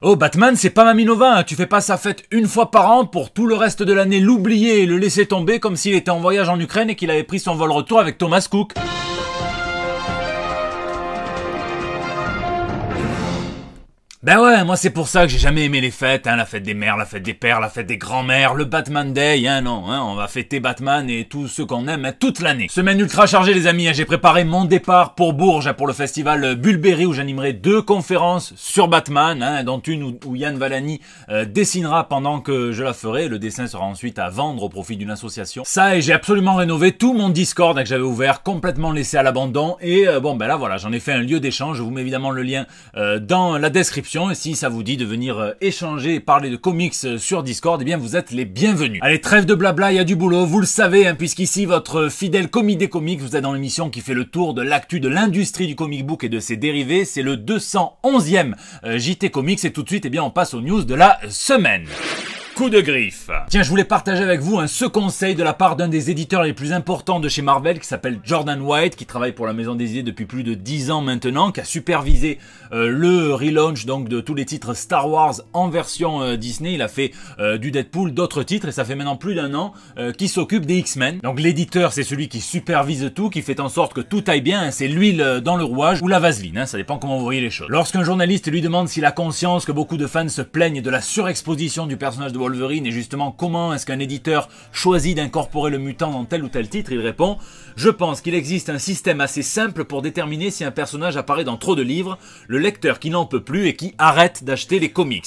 Oh, Batman, c'est pas Mamie Nova, hein. Tu fais pas sa fête une fois par an pour tout le reste de l'année l'oublier et le laisser tomber comme s'il était en voyage en Ukraine et qu'il avait pris son vol retour avec Thomas Cook. Ben ouais, moi c'est pour ça que j'ai jamais aimé les fêtes, hein, la fête des mères, la fête des pères, la fête des grands-mères, le Batman Day, hein, non, hein, on va fêter Batman et tous ceux qu'on aime, hein, toute l'année. Semaine ultra chargée les amis, hein, j'ai préparé mon départ pour Bourges, hein, pour le festival Bulberry où j'animerai 2 conférences sur Batman, hein, dont une où Yann Valani dessinera pendant que je la ferai, le dessin sera ensuite à vendre au profit d'une association. Ça et j'ai absolument rénové tout mon Discord, hein, que j'avais ouvert, complètement laissé à l'abandon et bon ben là voilà, j'en ai fait un lieu d'échange, je vous mets évidemment le lien dans la description. Et si ça vous dit de venir échanger et parler de comics sur Discord, eh bien vous êtes les bienvenus. Allez, trêve de blabla, il y a du boulot, vous le savez, hein, puisqu'ici votre fidèle commis des comics, vous êtes dans l'émission qui fait le tour de l'actu de l'industrie du comic book et de ses dérivés. C'est le 211e JT Comics et tout de suite, eh bien on passe aux news de la semaine. Coup de griffe. Tiens, je voulais partager avec vous ce conseil de la part d'un des éditeurs les plus importants de chez Marvel qui s'appelle Jordan White, qui travaille pour la Maison des Idées depuis plus de 10 ans maintenant, qui a supervisé le relaunch donc de tous les titres Star Wars en version Disney. Il a fait du Deadpool, d'autres titres et ça fait maintenant plus d'un an qu'il s'occupe des X-Men. Donc l'éditeur, c'est celui qui supervise tout, qui fait en sorte que tout aille bien, hein, c'est l'huile dans le rouage ou la vaseline, hein, ça dépend comment vous voyez les choses. Lorsqu'un journaliste lui demande s'il a conscience que beaucoup de fans se plaignent de la surexposition du personnage de Wolverine et justement comment est-ce qu'un éditeur choisit d'incorporer le mutant dans tel ou tel titre, il répond « Je pense qu'il existe un système assez simple pour déterminer si un personnage apparaît dans trop de livres, le lecteur qui n'en peut plus et qui arrête d'acheter les comics.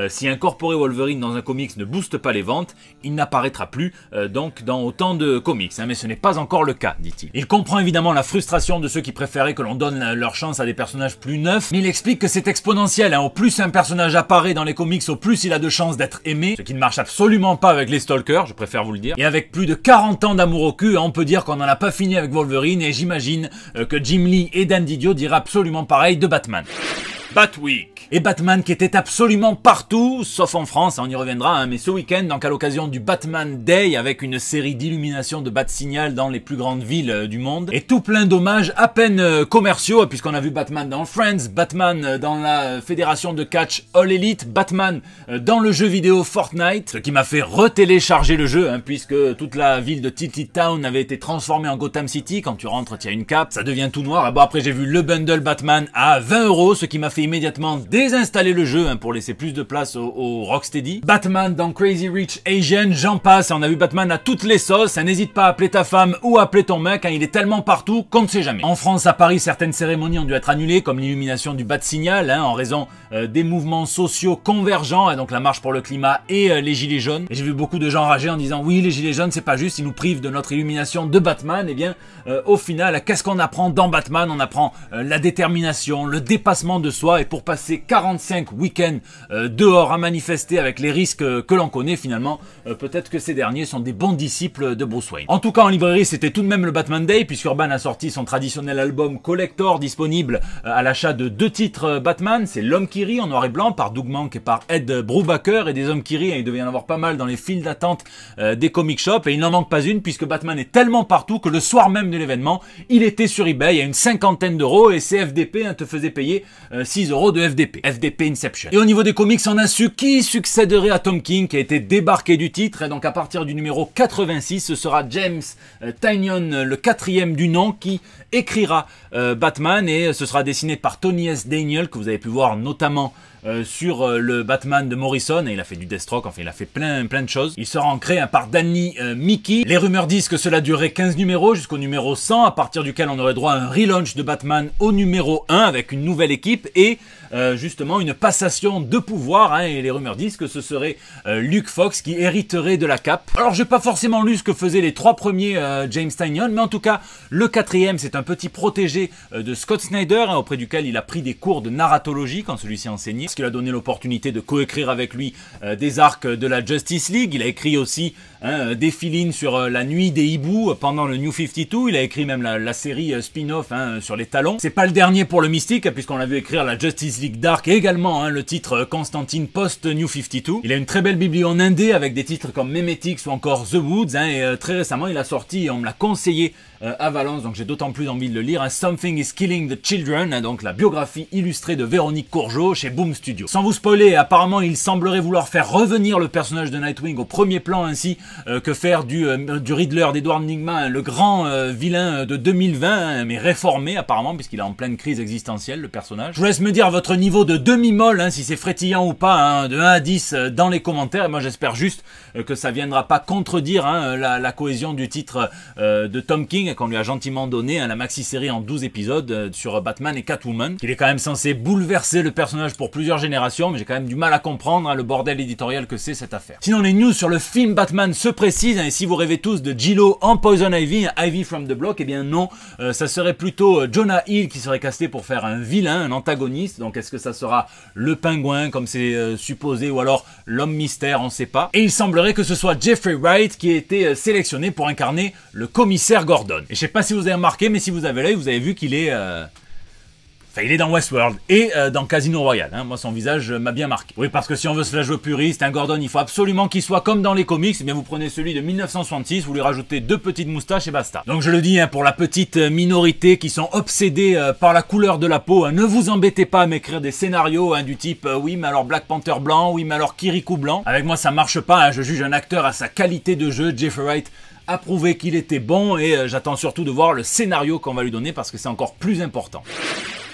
Si incorporer Wolverine dans un comics ne booste pas les ventes, il n'apparaîtra plus donc dans autant de comics, hein, mais ce n'est pas encore le cas, dit-il. Il comprend évidemment la frustration de ceux qui préféraient que l'on donne leur chance à des personnages plus neufs, mais il explique que c'est exponentiel, hein. Au plus un personnage apparaît dans les comics, au plus il a de chances d'être aimé, ce qui ne marche absolument pas avec les stalkers, je préfère vous le dire. Et avec plus de 40 ans d'amour au cul, on peut dire qu'on n'en a pas fini avec Wolverine, et j'imagine que Jim Lee et Dan Didio diraient absolument pareil de Batman. Batweek. Et Batman qui était absolument partout, sauf en France, on y reviendra, hein, mais ce week-end, donc à l'occasion du Batman Day, avec une série d'illuminations de Bat-Signal dans les plus grandes villes du monde, et tout plein d'hommages à peine commerciaux, puisqu'on a vu Batman dans Friends, Batman dans la fédération de catch All Elite, Batman dans le jeu vidéo Fortnite, ce qui m'a fait retélécharger le jeu, hein, puisque toute la ville de Tilted Town avait été transformée en Gotham City. Quand tu rentres, tu as une cape, ça devient tout noir. Et bon, après j'ai vu le bundle Batman à 20 €, ce qui m'a fait immédiatement désinstaller le jeu, hein, pour laisser plus de place au Rocksteady. Batman dans Crazy Rich Asian, j'en passe, on a vu Batman à toutes les sauces, hein, n'hésite pas à appeler ta femme ou à appeler ton mec, hein, il est tellement partout qu'on ne sait jamais. En France, à Paris, certaines cérémonies ont dû être annulées, comme l'illumination du Bat-Signal, hein, en raison des mouvements sociaux convergents, hein, donc la marche pour le climat et les gilets jaunes. Et j'ai vu beaucoup de gens rager en disant oui, les gilets jaunes c'est pas juste, ils nous privent de notre illumination de Batman. Et bien au final, qu'est-ce qu'on apprend dans Batman? On apprend la détermination, le dépassement de soi, et pour passer 45 week-ends dehors à manifester avec les risques que l'on connaît finalement, peut-être que ces derniers sont des bons disciples de Bruce Wayne. En tout cas en librairie c'était tout de même le Batman Day, puisqu'Urban a sorti son traditionnel album collector disponible à l'achat de 2 titres Batman. C'est L'Homme qui rit en noir et blanc par Doug Mahnke et par Ed Brubaker, et des hommes qui rient, il devait y en avoir pas mal dans les files d'attente des comic shops, et il n'en manque pas une puisque Batman est tellement partout que le soir même de l'événement il était sur eBay à une 50aine d'euros, et c'est FDP, hein, te faisait payer 6 € de FDP Inception. Et au niveau des comics, on a su qui succéderait à Tom King, qui a été débarqué du titre, et donc à partir du numéro 86 ce sera James Tynion, le 4e du nom, qui écrira Batman, et ce sera dessiné par Tony S. Daniel, que vous avez pu voir notamment sur le Batman de Morrison, et il a fait du Deathstroke, enfin il a fait plein de choses. Il sera ancré par Danny Miki. Les rumeurs disent que cela durerait 15 numéros jusqu'au numéro 100, à partir duquel on aurait droit à un relaunch de Batman au numéro 1 avec une nouvelle équipe et justement une passation de pouvoir, hein, et les rumeurs disent que ce serait Luke Fox qui hériterait de la cape. Alors j'ai pas forcément lu ce que faisaient les 3 premiers James Tynion, mais en tout cas le 4e c'est un petit protégé de Scott Snyder, hein, auprès duquel il a pris des cours de narratologie quand celui-ci enseignait, ce qui lui a donné l'opportunité de coécrire avec lui des arcs de la Justice League. Il a écrit aussi des fill-ins sur la nuit des hiboux pendant le New 52, il a écrit même la série spin-off, hein, sur les talons. C'est pas le dernier pour le Mystique, puisqu'on l'a vu écrire la Justice Justice League Dark et également le titre Constantine Post New 52. Il a une très belle bibliothèque en indé avec des titres comme Memetics ou encore The Woods, et très récemment il a sorti, et on me l'a conseillé à Valence, donc j'ai d'autant plus envie de le lire, Something is Killing the Children, donc la biographie illustrée de Véronique Courgeot chez Boom Studio. Sans vous spoiler, apparemment il semblerait vouloir faire revenir le personnage de Nightwing au premier plan, ainsi que faire du Riddler d'Edward Nygma le grand vilain de 2020, mais réformé apparemment, puisqu'il est en pleine crise existentielle le personnage. Je vous laisse me dire votre niveau de demi-molle, si c'est frétillant ou pas, de 1 à 10 dans les commentaires, et moi j'espère juste que ça viendra pas contredire la cohésion du titre de Tom King, qu'on lui a gentiment donné, la maxi-série en 12 épisodes sur Batman et Catwoman. Il est quand même censé bouleverser le personnage pour plusieurs générations, mais j'ai quand même du mal à comprendre le bordel éditorial que c'est cette affaire. Sinon les news sur le film Batman se précisent, et si vous rêvez tous de Gillo en Poison Ivy, Ivy from the Block, eh bien non, ça serait plutôt Jonah Hill qui serait casté pour faire un vilain, un antagoniste. Donc est-ce que ça sera le pingouin comme c'est supposé, ou alors l'homme mystère, on sait pas. Et il semblerait que ce soit Jeffrey Wright qui a été sélectionné pour incarner le commissaire Gordon. Et je sais pas si vous avez remarqué, mais si vous avez l'œil, vous avez vu qu'il est... il est dans Westworld et dans Casino Royale. Moi, son visage m'a bien marqué. Oui, parce que si on veut se la jouer puriste, un Gordon, il faut absolument qu'il soit comme dans les comics. Eh bien, vous prenez celui de 1966, vous lui rajoutez 2 petites moustaches et basta. Donc, je le dis, pour la petite minorité qui sont obsédés par la couleur de la peau, ne vous embêtez pas à m'écrire des scénarios du type oui, mais alors Black Panther blanc, oui, mais alors Kirikou blanc. Avec moi, ça marche pas. Je juge un acteur à sa qualité de jeu. Jeffrey Wright a prouvé qu'il était bon, et j'attends surtout de voir le scénario qu'on va lui donner, parce que c'est encore plus important.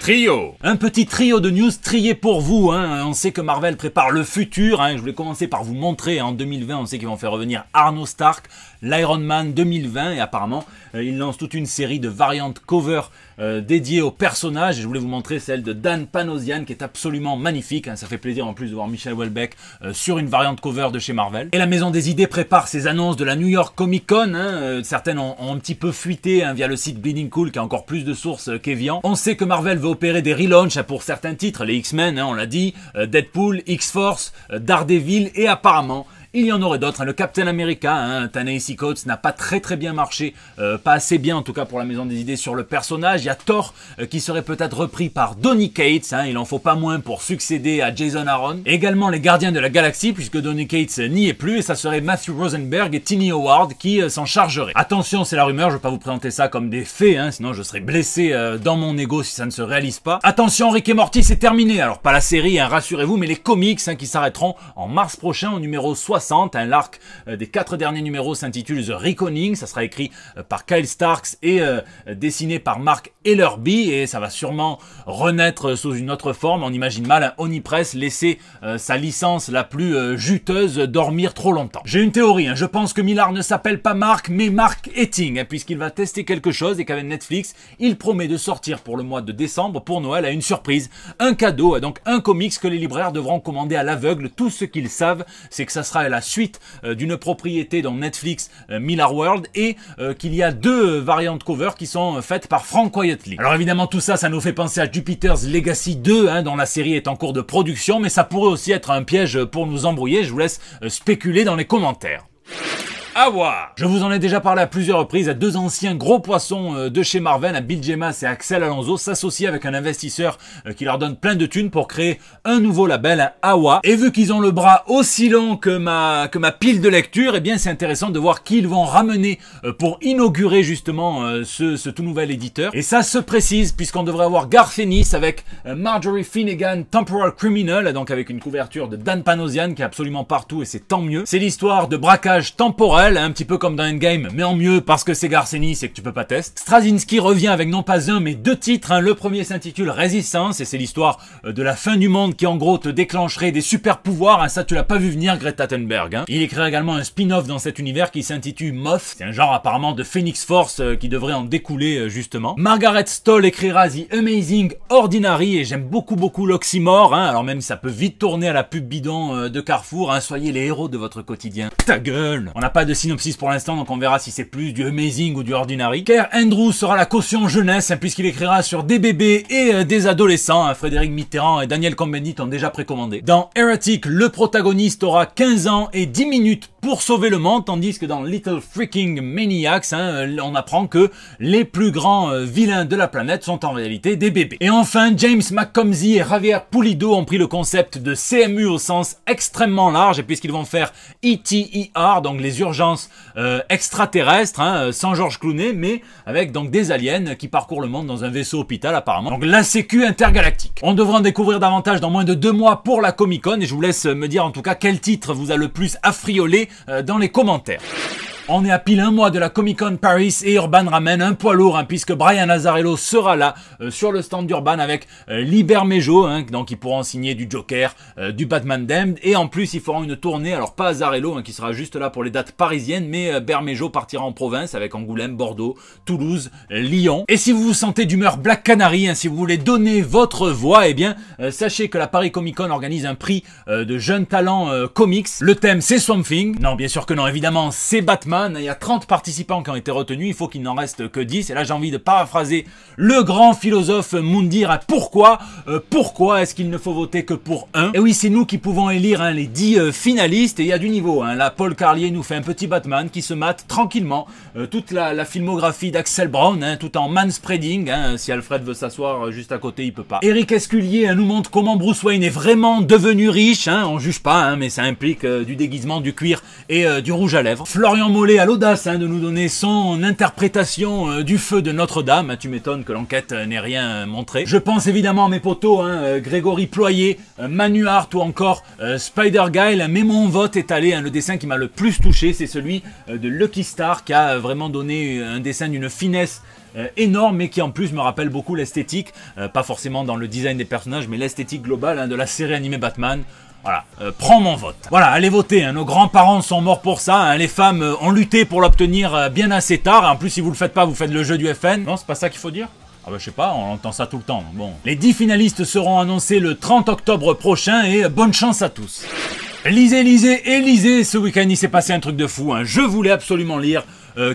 Trio. Un petit trio de news triés pour vous. On sait que Marvel prépare le futur. Je voulais commencer par vous montrer, en 2020, on sait qu'ils vont faire revenir Arno Stark, l'Iron Man 2020, et apparemment, ils lancent toute une série de variantes cover dédiées aux personnages. Et je voulais vous montrer celle de Dan Panosian, qui est absolument magnifique. Ça fait plaisir en plus de voir Michel Houellebecq sur une variante cover de chez Marvel. Et la Maison des Idées prépare ses annonces de la New York Comic Con. Certaines ont un petit peu fuité via le site Bleeding Cool, qui a encore plus de sources qu'Evian. On sait que Marvel veut opérer des relaunchs pour certains titres, les X-Men, on l'a dit, Deadpool, X-Force, Daredevil, et apparemment il y en aurait d'autres. Le Captain America, Ta-Nehisi Coates, n'a pas très bien marché, pas assez bien en tout cas pour la Maison des Idées sur le personnage. Il y a Thor qui serait peut-être repris par Donny Cates, il en faut pas moins pour succéder à Jason Aaron. Et également les Gardiens de la Galaxie, puisque Donny Cates n'y est plus, et ça serait Matthew Rosenberg et Tini Howard qui s'en chargeraient. Attention, c'est la rumeur, je vais pas vous présenter ça comme des faits, sinon je serais blessé dans mon ego si ça ne se réalise pas. Attention, Rick et Morty, c'est terminé. Alors pas la série, rassurez-vous, mais les comics qui s'arrêteront en mars prochain au numéro 60. L'arc des 4 derniers numéros s'intitule The Reckoning. Ça sera écrit par Kyle Starks et dessiné par Mark Ellerby, et ça va sûrement renaître sous une autre forme. On imagine mal Oni Press laisser sa licence la plus juteuse dormir trop longtemps. J'ai une théorie, je pense que Millar ne s'appelle pas Mark, mais Mark Etting, puisqu'il va tester quelque chose, et qu'avec Netflix, il promet de sortir pour le mois de décembre, pour Noël, à une surprise, un cadeau, donc un comics que les libraires devront commander à l'aveugle. Tout ce qu'ils savent, c'est que ça sera la suite d'une propriété dans Netflix, Millar World, et qu'il y a 2 variantes cover qui sont faites par Frank Quitely. Alors évidemment tout ça, ça nous fait penser à Jupiter's Legacy 2, dont la série est en cours de production, mais ça pourrait aussi être un piège pour nous embrouiller. Je vous laisse spéculer dans les commentaires. À voir. Je vous en ai déjà parlé à plusieurs reprises. 2 anciens gros poissons de chez Marvel, Bill Jemas et Axel Alonso, s'associent avec un investisseur qui leur donne plein de thunes pour créer un nouveau label, Awa. Et vu qu'ils ont le bras aussi long que ma pile de lecture, eh bien c'est intéressant de voir qui ils vont ramener pour inaugurer justement ce tout nouvel éditeur. Et ça se précise, puisqu'on devrait avoir Garth Ennis avec Marjorie Finnegan, Temporal Criminal, donc avec une couverture de Dan Panosian qui est absolument partout, et c'est tant mieux. C'est l'histoire de braquage temporel, un petit peu comme dans Endgame, mais en mieux parce que c'est Garth Ennis et que tu peux pas tester. Straczynski revient avec non pas un, mais 2 titres. Le premier s'intitule Résistance, et c'est l'histoire de la fin du monde qui en gros te déclencherait des super pouvoirs. Ça tu l'as pas vu venir, Greta Thunberg. Il écrit également un spin-off dans cet univers qui s'intitule Moth. C'est un genre apparemment de Phoenix Force qui devrait en découler justement. Margaret Stoll écrira The Amazing Ordinary, et j'aime beaucoup l'oxymore, alors même si ça peut vite tourner à la pub bidon de Carrefour. Soyez les héros de votre quotidien. Ta gueule. On n'a pas de synopsis pour l'instant, donc on verra si c'est plus du Amazing ou du Ordinary. Kerr Andrews sera la caution jeunesse, puisqu'il écrira sur des bébés et des adolescents. Frédéric Mitterrand et Daniel Cohn-Bendit ont déjà précommandé. Dans Heretic, le protagoniste aura 15 ans et 10 minutes pour sauver le monde, tandis que dans Little Freaking Maniacs, on apprend que les plus grands vilains de la planète sont en réalité des bébés. Et enfin, James McComsey et Javier Pulido ont pris le concept de CMU au sens extrêmement large, et puisqu'ils vont faire ETER, donc les urgences extraterrestres, sans George Clooney, mais avec donc des aliens qui parcourent le monde dans un vaisseau hôpital apparemment. Donc la sécu intergalactique. On devra en découvrir davantage dans moins de 2 mois pour la Comic-Con, et je vous laisse me dire en tout cas quel titre vous a le plus affriolé dans les commentaires. On est à pile 1 mois de la Comic-Con Paris et Urban ramène un poids lourd puisque Brian Azzarello sera là sur le stand d'Urban avec Libermejo, donc ils pourront signer du Joker, du Batman Damned, et en plus ils feront une tournée, alors pas Azzarello qui sera juste là pour les dates parisiennes, mais Bermejo partira en province avec Angoulême, Bordeaux, Toulouse, Lyon. Et si vous vous sentez d'humeur Black Canary, si vous voulez donner votre voix, eh bien sachez que la Paris Comic-Con organise un prix de jeunes talents comics. Le thème c'est Swamp Thing. Non, bien sûr que non, évidemment c'est Batman. Il y a 30 participants qui ont été retenus, il faut qu'il n'en reste que 10. Et là j'ai envie de paraphraser le grand philosophe Moundir. Pourquoi est-ce qu'il ne faut voter que pour un? Et oui, c'est nous qui pouvons élire les 10 finalistes, et il y a du niveau. Là, Paul Carlier nous fait un petit Batman qui se mate tranquillement toute la filmographie d'Axel Brown, tout en manspreading. Si Alfred veut s'asseoir juste à côté, il peut pas. Eric Esculier nous montre comment Bruce Wayne est vraiment devenu riche. On juge pas, mais ça implique du déguisement, du cuir et du rouge à lèvres. Florian Mollet a l'audace de nous donner son interprétation du feu de Notre-Dame. Tu m'étonnes que l'enquête n'ait rien montré. Je pense évidemment à mes potos, Grégory Ployer, Manu Hart ou encore Spider-Guile, mais mon vote est allé, le dessin qui m'a le plus touché, c'est celui de Lucky Star, qui a vraiment donné un dessin d'une finesse énorme, mais qui en plus me rappelle beaucoup l'esthétique, pas forcément dans le design des personnages, mais l'esthétique globale de la série animée Batman. Voilà, prends mon vote. Voilà, allez voter, nos grands-parents sont morts pour ça, les femmes ont lutté pour l'obtenir bien assez tard, et en plus si vous le faites pas, vous faites le jeu du FN. Non, c'est pas ça qu'il faut dire? Ah bah je sais pas, on entend ça tout le temps. Bon, les 10 finalistes seront annoncés le 30 octobre prochain, et bonne chance à tous. Lisez, ce week-end il s'est passé un truc de fou, je voulais absolument lire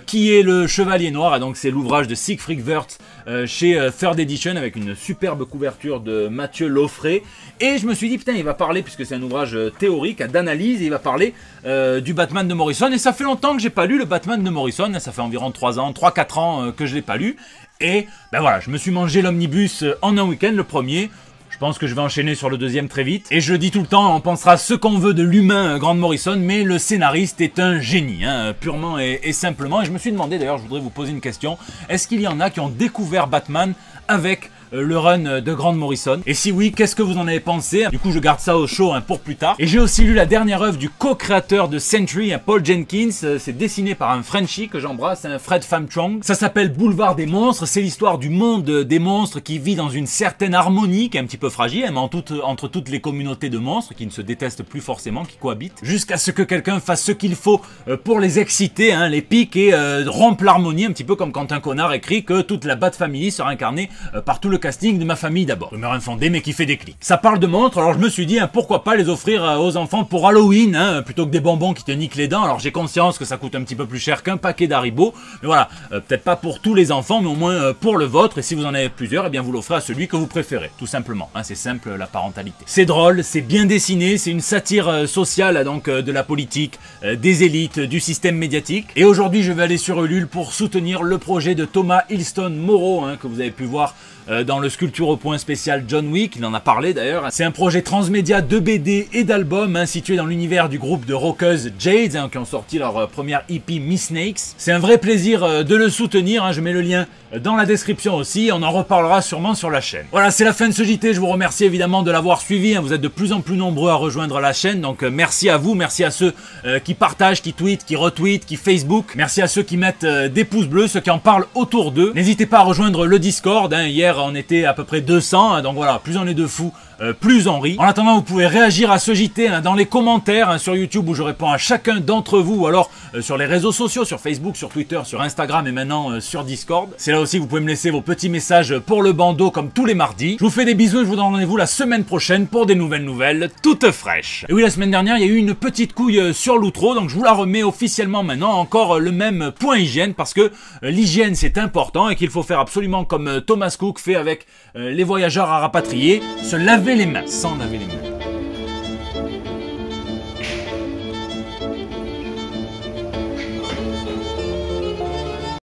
Qui est le Chevalier Noir, et donc c'est l'ouvrage de Siegfried Wörth chez Third Edition avec une superbe couverture de Mathieu Laufrey, et je me suis dit putain il va parler, puisque c'est un ouvrage théorique d'analyse, il va parler du Batman de Morrison, et ça fait longtemps que j'ai pas lu le Batman de Morrison, ça fait environ 3-4 ans que je l'ai pas lu, et ben voilà, je me suis mangé l'omnibus en un week-end, le premier. Je pense que je vais enchaîner sur le deuxième très vite. Et je le dis tout le temps, on pensera ce qu'on veut de l'humain Grant Morrison, mais le scénariste est un génie, purement et simplement. Et je me suis demandé, d'ailleurs, je voudrais vous poser une question. Est-ce qu'il y en a qui ont découvert Batman avec le run de Grant Morrison? Et si oui, qu'est-ce que vous en avez pensé? Du coup, je garde ça au chaud pour plus tard. Et j'ai aussi lu la dernière œuvre du co-créateur de Sentry, Paul Jenkins. C'est dessiné par un Frenchie que j'embrasse, Fred Pham Trong. Ça s'appelle Boulevard des monstres. C'est l'histoire du monde des monstres qui vit dans une certaine harmonie, qui est un petit peu fragile, mais entre toutes les communautés de monstres qui ne se détestent plus forcément, qui cohabitent, jusqu'à ce que quelqu'un fasse ce qu'il faut pour les exciter, les pique et rompre l'harmonie, un petit peu comme quand un connard écrit que toute la Bat Family sera incarnée par tout le casting de Ma Famille d'abord. Rumeur infondée mais qui fait des clics. Ça parle de monstres, alors je me suis dit pourquoi pas les offrir aux enfants pour Halloween, plutôt que des bonbons qui te niquent les dents. Alors j'ai conscience que ça coûte un petit peu plus cher qu'un paquet d'Haribo, mais voilà, peut-être pas pour tous les enfants, mais au moins pour le vôtre, et si vous en avez plusieurs, eh bien vous l'offrez à celui que vous préférez, tout simplement. C'est simple la parentalité. C'est drôle, c'est bien dessiné, c'est une satire sociale donc de la politique, des élites, du système médiatique. Et aujourd'hui je vais aller sur Ulule pour soutenir le projet de Thomas Hilston Moreau, que vous avez pu voir dans le Sculpture au point spécial John Wick, il en a parlé d'ailleurs. C'est un projet transmédia de BD et d'albums situé dans l'univers du groupe de rockeuses Jade, qui ont sorti leur première EP Miss Snakes. C'est un vrai plaisir de le soutenir, je mets le lien dans la description aussi, on en reparlera sûrement sur la chaîne. Voilà, c'est la fin de ce JT, je vous remercie évidemment de l'avoir suivi, vous êtes de plus en plus nombreux à rejoindre la chaîne, donc merci à vous, merci à ceux qui partagent, qui tweetent, qui retweetent, qui Facebook, merci à ceux qui mettent des pouces bleus, ceux qui en parlent autour d'eux. N'hésitez pas à rejoindre le Discord, hier on était à peu près 200, donc voilà, plus on est de fous, plus on rit. En attendant, vous pouvez réagir à ce JT dans les commentaires sur YouTube où je réponds à chacun d'entre vous, ou alors sur les réseaux sociaux, sur Facebook, sur Twitter, sur Instagram et maintenant sur Discord. C'est là aussi vous pouvez me laisser vos petits messages pour le bandeau comme tous les mardis. Je vous fais des bisous et je vous donne rendez-vous la semaine prochaine pour des nouvelles toutes fraîches. Et oui, la semaine dernière, il y a eu une petite couille sur l'outro, donc je vous la remets officiellement maintenant, encore le même point hygiène, parce que l'hygiène c'est important et qu'il faut faire absolument comme Thomas Cook fait avec les voyageurs à rapatrier, se laver les mains, sans laver les mains.